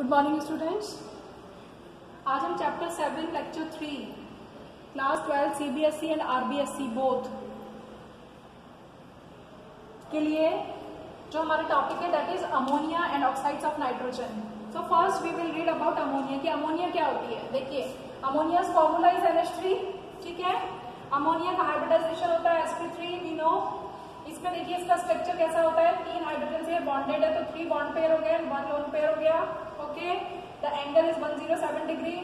Good morning students. आज हम chapter 7 lecture 3 class 12 CBSE and RBSE both के लिए जो हमारा टॉपिक है that is ammonia and oxides of nitrogen. So first we will read about ammonia कि ammonia क्या होती है। देखिए अमोनिया फॉर्मूला इज NH3, ठीक है। अमोनिया का हाइब्रिडाइजेशन होता है sp3 वी नो। इसमें देखिए इसका स्ट्रक्चर कैसा होता है, 3 हाइड्रोजन से बॉन्डेड है तो 3 बॉन्ड पेयर हो गए, 1 लोन पेयर हो गया। Okay, the angle is 107 degree,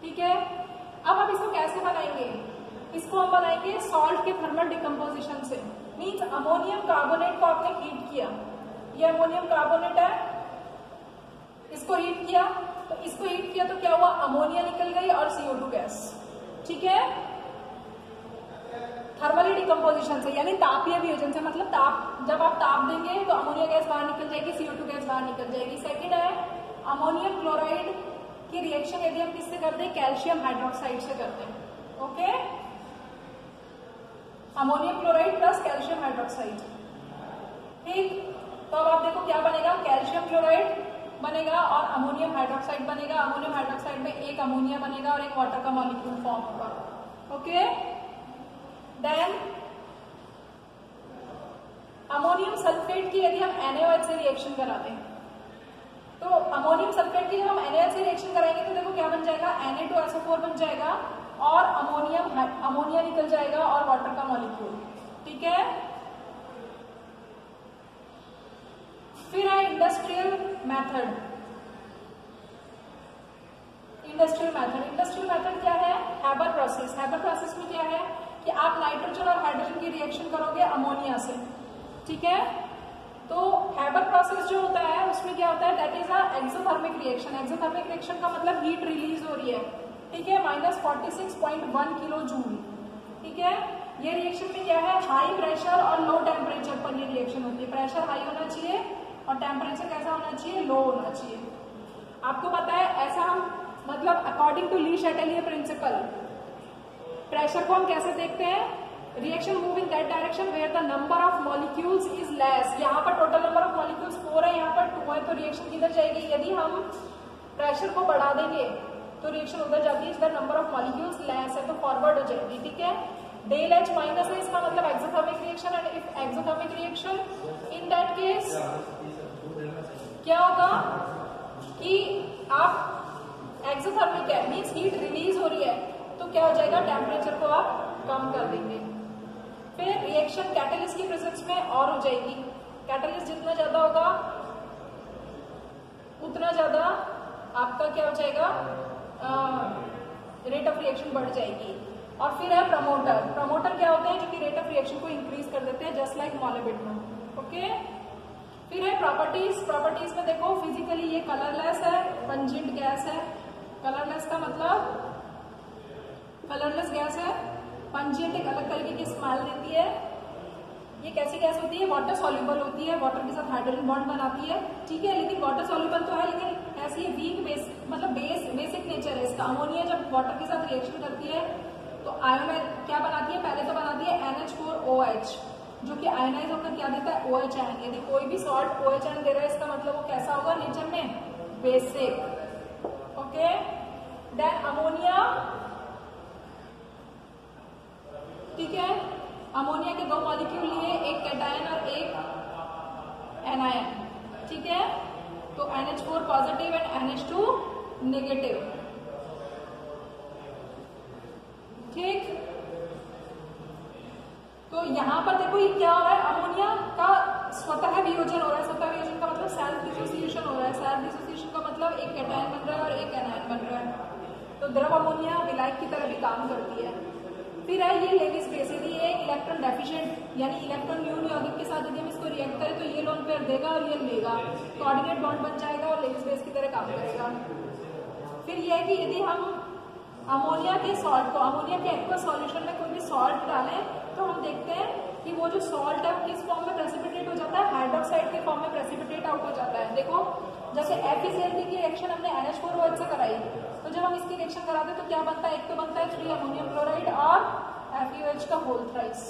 ठीक है। अब आप इसको कैसे बनाएंगे, इसको हम बनाएंगे सॉल्ट के थर्मल डिकम्पोजिशन से। मीन्स अमोनियम कार्बोनेट को आपने हीट किया, ये अमोनियम कार्बोनेट है, इसको हीट किया तो क्या हुआ, अमोनिया निकल गई और CO2 गैस, ठीक है। थर्मली डिकम्पोजिशन से यानी तापीय वियोजन से, मतलब ताप, जब आप ताप देंगे तो अमोनिया गैस बाहर निकल जाएगी, CO2 गैस बाहर निकल जाएगी। सेकंड है अमोनियम क्लोराइड की रिएक्शन यदि हम किससे करते हैं, कैल्शियम हाइड्रोक्साइड से करते हैं। Okay, ammonium chloride plus calcium hydroxide, ठीक। तो अब आप देखो क्या बनेगा, कैल्शियम क्लोराइड बनेगा और अमोनियम हाइड्रोक्साइड बनेगा। अमोनियम हाइड्रोक्साइड में एक अमोनिया बनेगा और एक वाटर का मॉलिक्यूल फॉर्म होगा। ओके, देन अमोनियम सल्फेट की यदि हम NaOH से रिएक्शन कराते हैं तो अमोनियम सल्फेट की जब हम NaOH से रिएक्शन कराएंगे तो देखो क्या बन जाएगा, Na2SO4 बन जाएगा और अमोनिया निकल जाएगा और वाटर का मॉलिक्यूल, ठीक है। फिर है इंडस्ट्रियल मेथड। इंडस्ट्रियल मेथड क्या है, हैबर प्रोसेस। हैबर प्रोसेस में क्या है कि आप नाइट्रोजन और हाइड्रोजन की रिएक्शन करोगे अमोनिया से, ठीक है। तो हैबर प्रोसेस जो होता है उसमें क्या होता है, that is a exothermic reaction. Exothermic reaction का मतलब हीट रिलीज हो रही है, ठीक है, -46.1 किलो जूल, ठीक है। ये रिएक्शन में क्या है, हाई प्रेशर और लो टेम्परेचर पर ये रिएक्शन होती है। प्रेशर हाई होना चाहिए और टेम्परेचर कैसा होना चाहिए, लो होना चाहिए। आपको पता है ऐसा हम मतलब according to Le Chatelier principle pressure को हम कैसे देखते हैं, reaction move in that direction where the number of molecules is less. यहाँ पर टोटल नंबर ऑफ मॉलिक्यूल्स 4 है, यहाँ पर 2 है, तो रिएक्शन किधर जाएगी, यदि हम प्रेशर को बढ़ा देंगे तो रिएक्शन उधर जाती है, इधर नंबर ऑफ मॉलिक्यूल्स लेस है तो फॉरवर्ड हो जाएगी, ठीक है। डेल H माइनस है, इसका मतलब exothermic reaction. And if exothermic reaction in that case क्या होगा कि आप एक्सोथर्मिक है मीन्स हीट रिलीज हो रही है तो क्या हो जाएगा, टेम्परेचर को आप कम कर देंगे। फिर रिएक्शन कैटलिस्ट की प्रेजेंस में और हो जाएगी। कैटलिस्ट जितना ज्यादा होगा उतना ज्यादा आपका क्या हो जाएगा, रेट ऑफ रिएक्शन बढ़ जाएगी। और फिर है प्रमोटर। प्रमोटर क्या होते हैं, जो कि रेट ऑफ रिएक्शन को इंक्रीज कर देते हैं, जस्ट लाइक मोलिब्डेनम। ओके, फिर है प्रॉपर्टीज। प्रॉपर्टीज में देखो फिजिकली ये कलरलेस है, पंजेंट गैस है। कलरलेस का मतलब कलरलेस गैस है, पंजेंट एक अलग तरीके की स्मेल देती है। ये कैसी गैस होती है, वाटर सॉल्युबल होती है, वाटर के साथ हाइड्रोजन बॉन्ड बनाती है, ठीक है। लेकिन वाटर सॉल्युबल तो है लेकिन ऐसी वीक बेस मतलब बेसिक नेचर है इसका। अमोनिया जब वाटर के साथ रिएक्शन करती है तो आयोनाइज क्या बनाती है, पहले तो बनाती है NH4OH जो कि आयोनाइज होकर क्या देता है, OH आयन। यदि कोई भी सॉल्ट OH आयन दे रहा है इसका मतलब वो कैसा होगा नेचर में, बेसिक। ओके, देन अमोनिया, ठीक है। अमोनिया के 2 मॉलिक्यूल लिए, एक कैटायन और एक एनायन, ठीक है। तो NH4 positive and NH2 negative, ठीक। तो यहां पर देखो ये क्या हो रहा है, अमोनिया का स्वतः वियोजन हो रहा है। स्वतः वियोजन का मतलब सेल्फ डिसोसिएशन हो रहा है। सेल्फ डिसोसिएशन का मतलब एक कैटायन बन रहा है और एक एनायन बन रहा है। तो द्रव अमोनिया विलायक की तरह भी काम करती है। फिर है ये लेविस बेस। यदि ये इलेक्ट्रॉन डेफिशिएंट यानी इलेक्ट्रॉन न्यून यौगिक के साथ यदि हम इसको रिएक्ट करें तो ये लोन पेयर देगा और ये लेगा, कोऑर्डिनेट बॉन्ड बन जाएगा और लेविस बेस की तरह काम करेगा। फिर यह है कि यदि हम अमोनिया के सॉल्ट को, अमोनिया के एक्वस सॉल्यूशन में कोई भी सॉल्ट डालें तो हम देखते हैं कि वो जो सॉल्ट है किस फॉर्म में प्रेसिपिटेट हो जाता है, हाइड्रोक्साइड के फॉर्म में प्रेसिपिटेट आउट हो जाता है। देखो जैसे FeCl3 की रिएक्शन हमने NH4OH से कराई तो जब हम इसकी रिएक्शन कराते तो क्या बनता है, एक तो बनता है 3 अमोनियम क्लोराइड और FeOH का होल थ्राइस।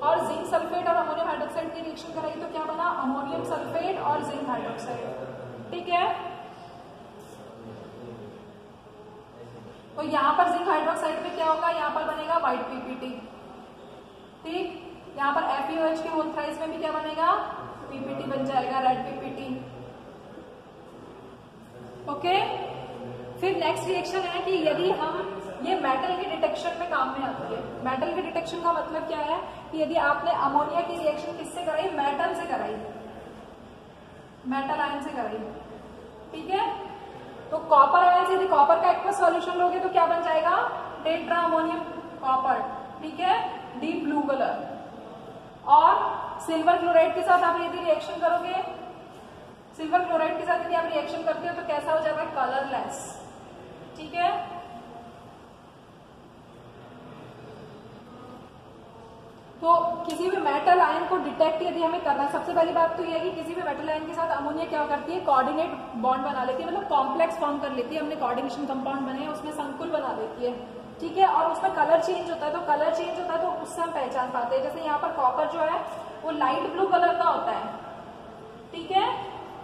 और जिंक सल्फेट और अमोनियम हाइड्रोक्साइड की रिएक्शन कराई तो क्या बना, अमोनियम सल्फेट और जिंक हाइड्रोक्साइड, ठीक है। तो यहाँ पर जिंक हाइड्रोक्साइड में क्या होगा, यहाँ पर बनेगा व्हाइट पीपीटी। ठीक, यहाँ पर FeOH के होल थ्राइस में भी क्या बनेगा, पीपीटी बन जाएगा, रेड पीपीटी। ओके, फिर नेक्स्ट रिएक्शन है कि यदि हम ये मेटल के डिटेक्शन में काम में आती है। मेटल के डिटेक्शन का मतलब क्या है कि यदि आपने अमोनिया की रिएक्शन किससे कराई, मेटल से कराई, मेटल आयन से कराई। ठीक है, तो कॉपर आयन से यदि कॉपर का एक्वस सॉल्यूशन लोगे तो क्या बन जाएगा, टेट्रा अमोनियम कॉपर। ठीक है, डीप ब्लू कलर। और सिल्वर क्लोराइड के साथ आप यदि रिएक्शन करोगे, सिल्वर क्लोराइड के साथ यदि आप रिएक्शन करते हो तो कैसा हो जाएगा, कलरलेस। ठीक है, तो किसी भी मेटल आयन को डिटेक्ट यदि हमें करना है, सबसे पहली बात तो यह है कि किसी भी मेटल आयन के साथ अमोनिया क्या करती है, कोऑर्डिनेट बॉन्ड बना लेती है, मतलब कॉम्प्लेक्स फॉर्म कर लेती है। हमने कोऑर्डिनेशन कंपाउंड बने हैं, उसमें संकुल बना देती है। ठीक है, और उसमें कलर चेंज होता है, तो कलर चेंज होता है तो उससे हम पहचान पाते हैं। जैसे यहाँ पर कॉपर जो है वो लाइट ब्लू कलर का होता है। ठीक है,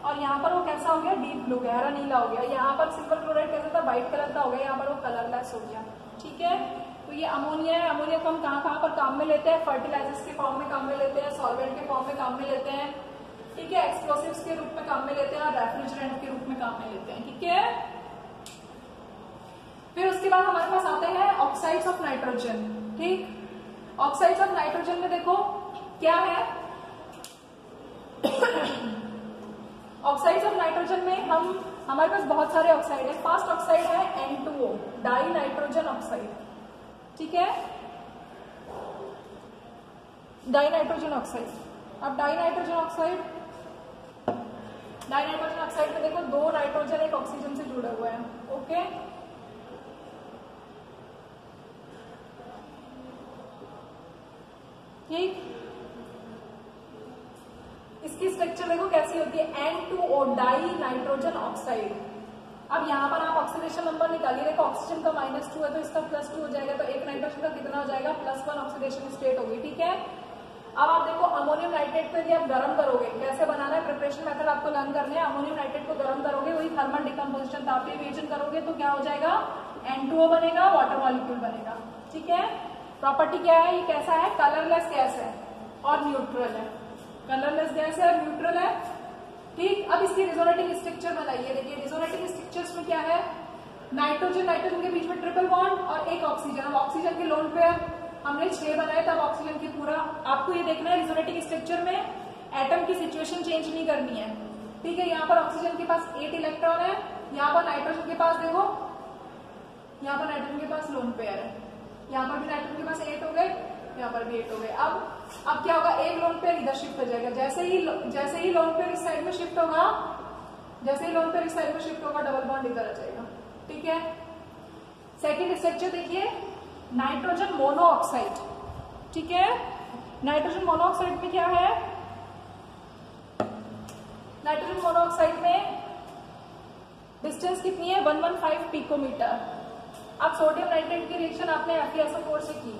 और यहाँ पर वो कैसा हो गया, डीप ब्लू, गहरा नीला हो गया। यहाँ पर सिल्वर क्लोराइड कैसा था, व्हाइट कलर का हो गया, यहाँ पर वो कलरलेस हो गया। ठीक है, तो ये अमोनिया है। अमोनिया को हम कहाँ पर काम में लेते हैं, फर्टिलाइजर्स के फॉर्म में काम में लेते हैं, सॉल्वेंट के फॉर्म में काम में लेते हैं। ठीक है, एक्सप्लोसिव्स के रूप में काम में लेते हैं और रेफ्रिजरेंट के रूप में काम में लेते हैं। ठीक है, फिर उसके बाद हमारे पास आते हैं ऑक्साइड्स ऑफ नाइट्रोजन। ठीक, ऑक्साइड्स ऑफ नाइट्रोजन में देखो क्या है, ऑक्साइड्स ऑफ नाइट्रोजन में हमारे पास बहुत सारे ऑक्साइड है। फर्स्ट ऑक्साइड है N2O, डाई नाइट्रोजन ऑक्साइड। ठीक है, डाई नाइट्रोजन ऑक्साइड। अब डाई नाइट्रोजन ऑक्साइड में देखो 2 नाइट्रोजन 1 ऑक्सीजन से जुड़ा हुआ है। ओके, ठीक, इसकी स्ट्रक्चर देखो कैसी होती है, N2O, डाई नाइट्रोजन ऑक्साइड। अब यहाँ पर आप ऑक्सीडेशन नंबर निकालिए, देखो ऑक्सीजन का -2 है तो इसका +2 हो जाएगा, तो एक नाइट्रोजन का कितना हो जाएगा, +1 ऑक्सीडेशन स्टेट होगी। ठीक है, अब आप देखो अमोनियम नाइट्रेट को यदि आप गर्म करोगे, कैसे बनाना है, प्रिपरेशन मेथड आपको लर्न करने हैं। अमोनियम नाइट्रेट को गर्म करोगे, वही थर्मल डिकम्पोजिशन तापीय वियोजन करोगे तो क्या हो जाएगा, N2O बनेगा, वाटर मॉलिक्यूल बनेगा। ठीक है, प्रॉपर्टी क्या है, ये कैसा है, कलरलेस गैस है और न्यूट्रल है। कलरलेस गैस है और न्यूट्रल है। ठीक, अब इसकी रिजोनेटिंग स्ट्रक्चर बनाइए। देखिए रिजोनेटिंग स्ट्रक्चर्स में क्या है, नाइट्रोजन के बीच में ट्रिपल बॉन्ड और एक ऑक्सीजन। अब ऑक्सीजन के लोन पे हमने 6 बनाए, तब ऑक्सीजन की पूरा आपको ये देखना है रिजोनेटिंग स्ट्रक्चर में एटम की सिचुएशन चेंज नहीं करनी है। ठीक है, यहाँ पर ऑक्सीजन के पास 8 इलेक्ट्रॉन है, यहाँ पर नाइट्रोजन के पास देखो, यहाँ पर नाइट्रोजन के पास लोन पेयर है, यहाँ पर भी नाइट्रोजन के पास 8 हो गए, यहाँ पर भी 8 हो गए। अब क्या होगा, एक लोन पेयर इधर शिफ्ट हो जाएगा। जैसे ही लोन पेयर इस साइड में शिफ्ट होगा, डबल बॉन्ड इधर आ जाएगा। ठीक है, सेकेंड स्ट्रक्चर देखिए, नाइट्रोजन मोनोऑक्साइड। ठीक है, नाइट्रोजन मोनोऑक्साइड में क्या है, नाइट्रोजन मोनोऑक्साइड में डिस्टेंस कितनी है, 115 पिकोमीटर। अब सोडियम नाइट्रेट की रिएक्शन आपने FeSO4 से की,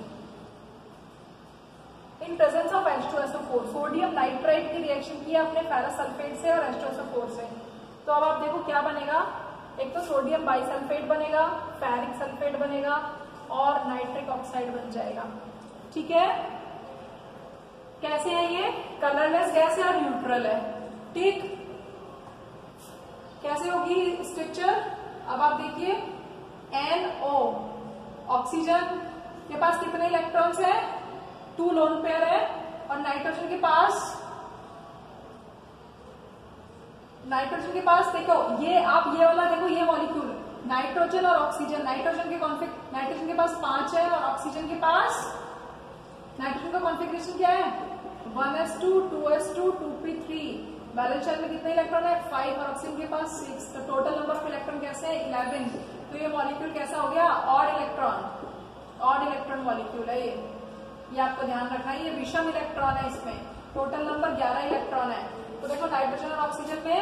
in presence of H2SO4। Sodium nitrite की रिएक्शन की आपने फेरस सल्फेट से और H2SO4 से। तो अब आप देखो क्या बनेगा, एक तो सोडियम बाइसल्फेट बनेगा, फेरिक सल्फेट बनेगा और नाइट्रिक ऑक्साइड बन जाएगा। ठीक है, कैसे है ये, कलरलेस गैस है और न्यूट्रल है। ठीक, कैसे होगी स्ट्रक्चर, अब आप देखिए NO, ऑक्सीजन के पास कितने इलेक्ट्रॉन्स है, 2 लोन पेयर है, और नाइट्रोजन के पास देखो ये वाला देखो, ये मॉलिक्यूल नाइट्रोजन और ऑक्सीजन, नाइट्रोजन के पास 5 है और ऑक्सीजन के पास, नाइट्रोजन का कॉन्फ़िगरेशन क्या है, 1s2 2s2 2p3। Balance shell में कितने इलेक्ट्रॉन है, 5, और ऑक्सीजन के पास 6। तो टोटल नंबर ऑफ इलेक्ट्रॉन कैसे है, 11। तो ये मॉलिक्यूल कैसा हो गया, ऑड इलेक्ट्रॉन मॉलिक्यूल है ये आपको ध्यान रखना है। ये विषम इलेक्ट्रॉन है, इसमें टोटल नंबर 11 इलेक्ट्रॉन है। तो देखो नाइट्रोजन और ऑक्सीजन में,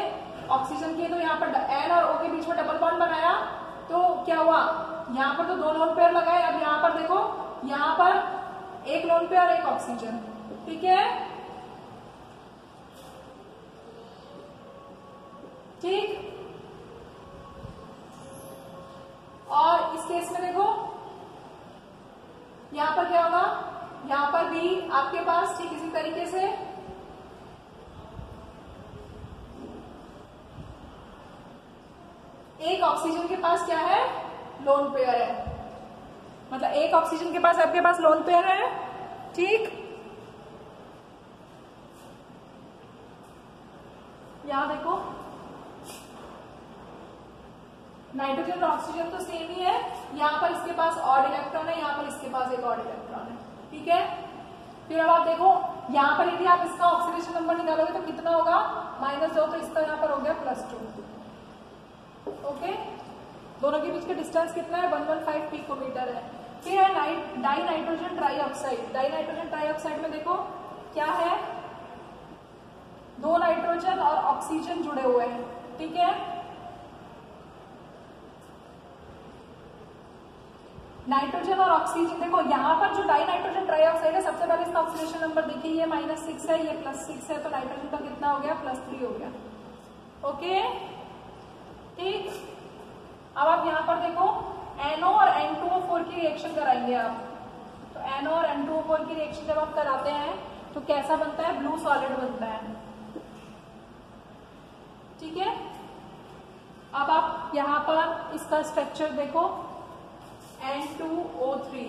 ऑक्सीजन की तो यहाँ पर N और O के बीच में डबल बॉन्ड बनाया, तो क्या हुआ, यहाँ पर तो 2 लोन पेयर लगाए। अब यहाँ पर देखो, यहाँ पर 1 लोन पेयर और 1 ऑक्सीजन। ठीक है, ठीक, और इस केस में आपके पास ठीक इसी तरीके से एक ऑक्सीजन के पास क्या है, लोन पेयर है, मतलब एक ऑक्सीजन के पास आपके पास लोन पेयर है, ठीक। यहां देखो नाइट्रोजन और ऑक्सीजन तो सेम ही है, यहां पर इसके पास ऑड इलेक्ट्रॉन है, यहां पर इसके पास एक ऑड इलेक्ट्रॉन है, ठीक है। फिर अब आप देखो यहां पर यदि आप इसका ऑक्सीडेशन नंबर निकालोगे तो कितना होगा, -2, तो इसका यहां पर हो गया +2, ओके। दोनों के बीच का डिस्टेंस कितना है, 115 पिकोमीटर है। फिर है die nitrogen trioxide. Die nitrogen trioxide में देखो क्या है, 2 नाइट्रोजन और ऑक्सीजन जुड़े हुए हैं, ठीक है। नाइट्रोजन और ऑक्सीजन देखो यहाँ पर जो डाई नाइट्रोजन ट्राईऑक्साइड है, सबसे पहले इसका ऑक्सीडेशन नंबर देखिए, ये -6 है, ये +6 है, तो नाइट्रोजन का कितना हो गया, +3 हो गया, ओके, ठीक। अब आप यहाँ पर देखो NO और N2O4 की रिएक्शन कराएंगे आप, तो NO और N2O4 की रिएक्शन जब आप कराते हैं तो कैसा बनता है, ब्लू सॉलिड बनता है, ठीक है। अब आप यहाँ पर इसका स्ट्रक्चर देखो, N2O3,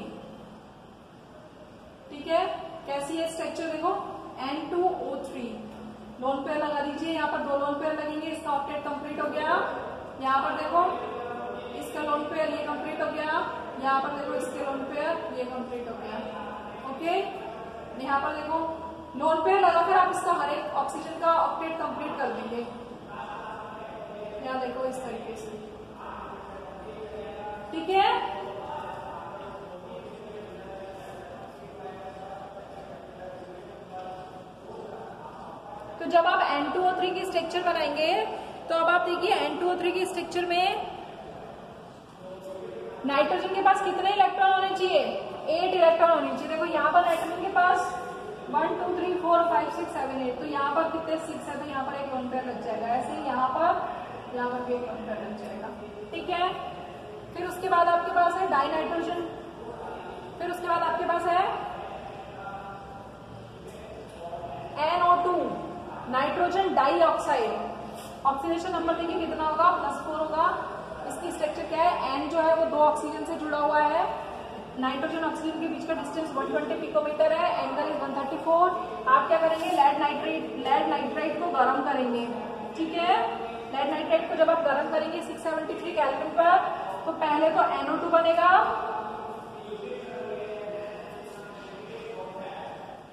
ठीक है, कैसी है स्ट्रक्चर देखो, N2O3, लोन पेयर लगा दीजिए, यहाँ पर 2 लोन पेयर लगेंगे, इसका ऑक्टेट कंप्लीट हो गया। यहाँ पर देखो इसका लोन पेयर ये कंप्लीट हो गया, यहाँ पर देखो इसके लोन पेयर ये कंप्लीट हो गया, ओके। यहाँ पर देखो लोन पेयर लगाकर आप इसका हर एक ऑक्सीजन का ऑक्टेट कंप्लीट कर देंगे, यहाँ देखो इस तरीके से, ठीक है। तो जब आप N2O3 की स्ट्रक्चर बनाएंगे तो अब आप देखिए N2O3 की स्ट्रक्चर में नाइट्रोजन के पास कितने इलेक्ट्रॉन होने चाहिए, 8 इलेक्ट्रॉन होने चाहिए। देखो यहाँ पर नाइट्रोजन के पास 1 2 3 4 5 6 7 8, तो यहाँ पर कितने 6 है, तो यहाँ पर एक लोन पेयर लग जाएगा, ऐसे ही यहाँ पर भी एक लोन पेयर लग जाएगा, ठीक है। फिर उसके बाद आपके पास है डाई नाइट्रोजन, फिर उसके बाद आपके पास है NO2 nitrogen dioxide, oxidation number देखिए कितना होगा, +4 होगा। इसकी स्ट्रक्चर क्या है, N जो है वो 2 ऑक्सीजन से जुड़ा हुआ है, नाइट्रोजन ऑक्सीजन के बीच का डिस्टेंस 120 पिकोमीटर है, एंगल इज 134। आप क्या करेंगे, लेड नाइट्राइड को गर्म करेंगे, ठीक है। लेड नाइट्राइड को जब आप गर्म करेंगे 673 केल्विन पर, तो पहले तो NO2 बनेगा,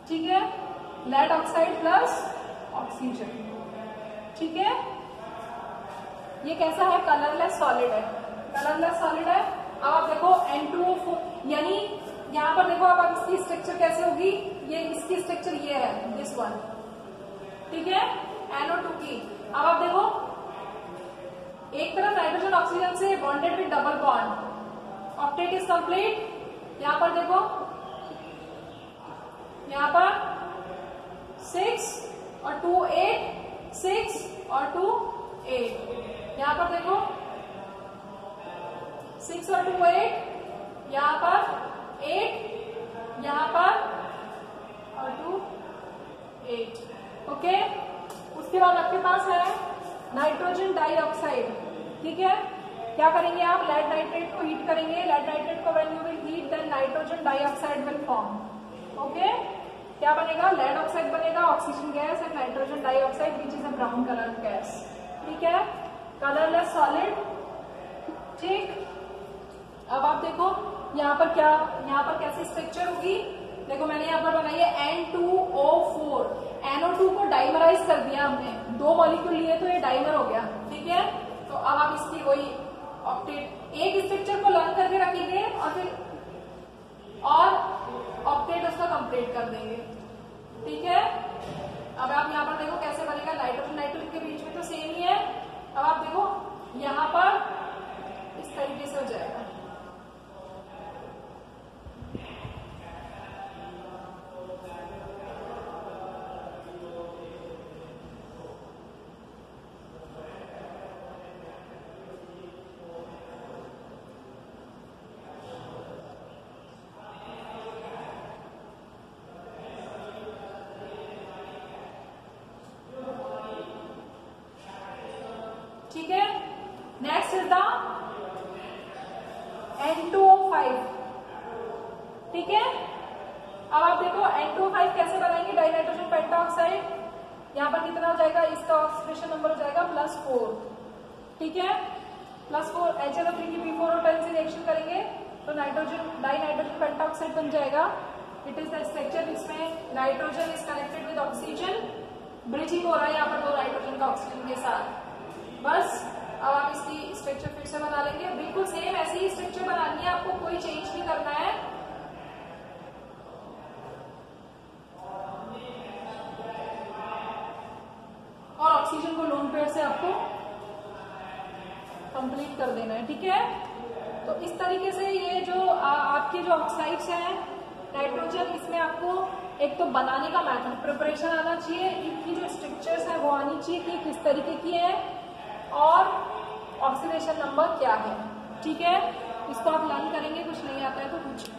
ठीक है, लेड ऑक्साइड प्लस ऑक्सीजन, ठीक है। ये कैसा है, कलरलेस सॉलिड है, कलरलेस सॉलिड है। अब आप देखो N2O4, यानी यहाँ पर देखो अब इसकी स्ट्रक्चर कैसे होगी, ये इसकी स्ट्रक्चर ये है, दिस वन, ठीक है, NO2 की। अब आप देखो एक तरफ नाइट्रोजन ऑक्सीजन से bonded with double bond, octet is complete. यहाँ पर देखो, यहाँ पर 6 और 2 8, 6 और 2 8, यहाँ पर देखो 6 और 2 8, यहाँ पर 8, यहाँ पर और 2 8, ओके। उसके बाद आपके पास है नाइट्रोजन डाइऑक्साइड, ठीक है। क्या करेंगे आप, लेड नाइट्रेट को हीट करेंगे, लेड नाइट्रेट को when you will heat then nitrogen dioxide will form, okay. क्या बनेगा, लेड ऑक्साइड बनेगा, oxygen gas and nitrogen dioxide which is a brown colour gas, ठीक है, कलरलेस सॉलिड, ठीक। अब आप देखो यहाँ पर क्या, यहाँ पर कैसी स्ट्रक्चर होगी, देखो मैंने यहाँ पर बनाई है N2O4, NO2 को डाइमराइज कर दिया हमने, 2 मॉलिक्यूल लिए तो ये डाइमर हो गया, ठीक है। तो अब आप इसकी वही ऑक्टेट, एक स्ट्रक्चर को लर्न करके रखेंगे और फिर ऑक्टेट उसका कंप्लीट कर देंगे, ठीक है। अब आप यहाँ पर देखो कैसे बनेगा, नाइट्रोजन नाइट्रोजन के बीच में तो सेम ही है। अब आप देखो यहाँ पर इस तरीके से हो जाएगा, नेक्स्ट इज द N2O5, ठीक है। अब आप देखो N2O5 कैसे बनाएंगे, डाई नाइट्रोजन पेंटाऑक्साइड, यहाँ पर कितना हो जाएगा, इसका ऑक्सीडेशन नंबर हो जाएगा +4, ठीक है। +4 HNO3 से रिएक्शन करेंगे तो नाइट्रोजन डाई नाइट्रोजन पेंटाऑक्साइड बन जाएगा। इट इज द स्ट्रक्चर, इसमें nitrogen is connected with oxygen, bridging हो रहा है यहाँ पर दो नाइट्रोजन का ऑक्सीजन के साथ। बस अब आप इसकी स्ट्रक्चर फिर से बना लेंगे, बिल्कुल सेम ऐसी ही स्ट्रक्चर बनानी है, आपको कोई चेंज नहीं करना है। और ऑक्सीजन को लोन पेयर से आपको कंप्लीट कर देना है, ठीक है। तो इस तरीके से ये जो आपके जो ऑक्साइड्स हैं नाइट्रोजन, इसमें आपको एक तो बनाने का मेथड प्रिपरेशन आना चाहिए, इनकी जो स्ट्रक्चर्स है वो आनी चाहिए कि किस तरीके की है और ऑक्सीडेशन नंबर क्या है, ठीक है। इसको आप लर्न करेंगे, कुछ नहीं आता है तो कुछ